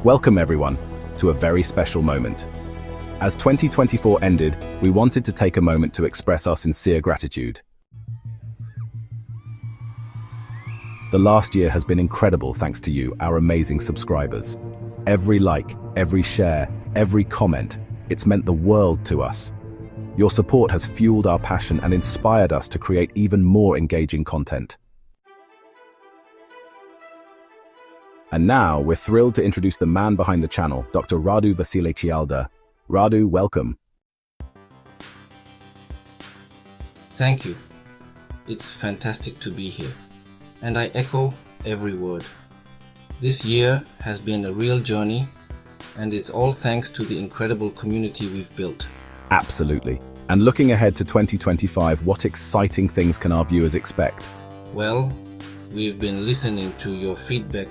Welcome everyone to a very special moment. As 2024 ended, we wanted to take a moment to express our sincere gratitude. The last year has been incredible thanks to you, our amazing subscribers. Every like, every share, every comment, it's meant the world to us. Your support has fueled our passion and inspired us to create even more engaging content. And now, we're thrilled to introduce the man behind the channel, Dr. Radu Chialda. Radu, welcome. Thank you. It's fantastic to be here. And I echo every word. This year has been a real journey, and it's all thanks to the incredible community we've built. Absolutely. And looking ahead to 2025, what exciting things can our viewers expect? Well, we've been listening to your feedback,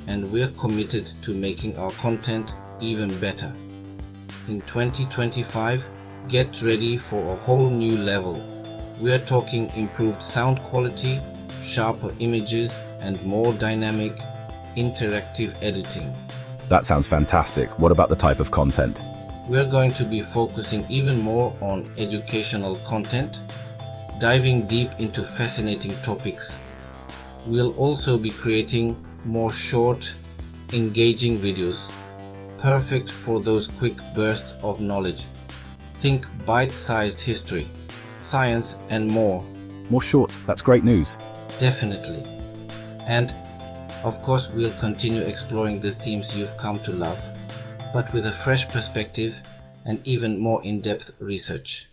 and we're committed to making our content even better. In 2025, get ready for a whole new level. We're talking improved sound quality, sharper images, and more dynamic, interactive editing. That sounds fantastic. What about the type of content? We're going to be focusing even more on educational content, diving deep into fascinating topics. We'll also be creating more short, engaging videos, perfect for those quick bursts of knowledge. Think bite-sized history, science, and more. More shorts, that's great news. Definitely. And, of course, we'll continue exploring the themes you've come to love, but with a fresh perspective and even more in-depth research.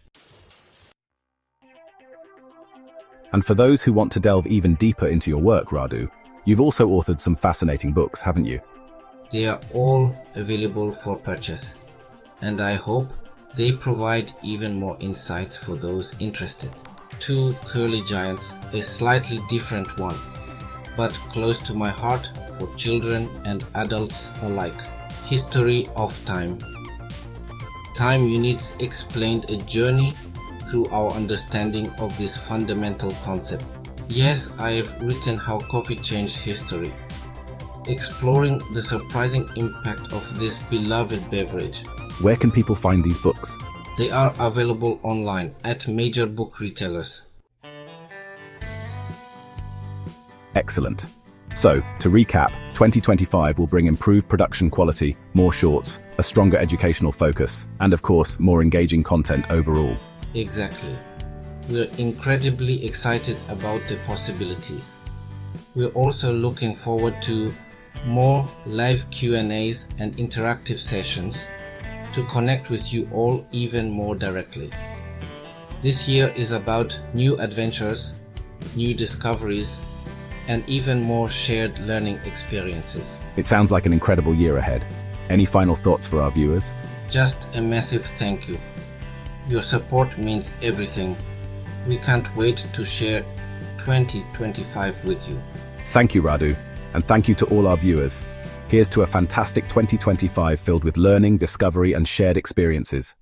And for those who want to delve even deeper into your work, Radu, you've also authored some fascinating books, haven't you? They are all available for purchase, and I hope they provide even more insights for those interested. Two Curly Giants, a slightly different one, but close to my heart for children and adults alike. History of Time. Time Units explained a journey through our understanding of this fundamental concept. Yes, I have written how coffee changed history, exploring the surprising impact of this beloved beverage. Where can people find these books? They are available online at major book retailers. Excellent. So, to recap, 2025 will bring improved production quality, more shorts, a stronger educational focus, and of course, more engaging content overall. Exactly. We're incredibly excited about the possibilities. We're also looking forward to more live Q&As and interactive sessions to connect with you all even more directly. This year is about new adventures, new discoveries, and even more shared learning experiences. It sounds like an incredible year ahead. Any final thoughts for our viewers? Just a massive thank you. Your support means everything. We can't wait to share 2025 with you. Thank you, Radu, and thank you to all our viewers. Here's to a fantastic 2025 filled with learning, discovery, and shared experiences.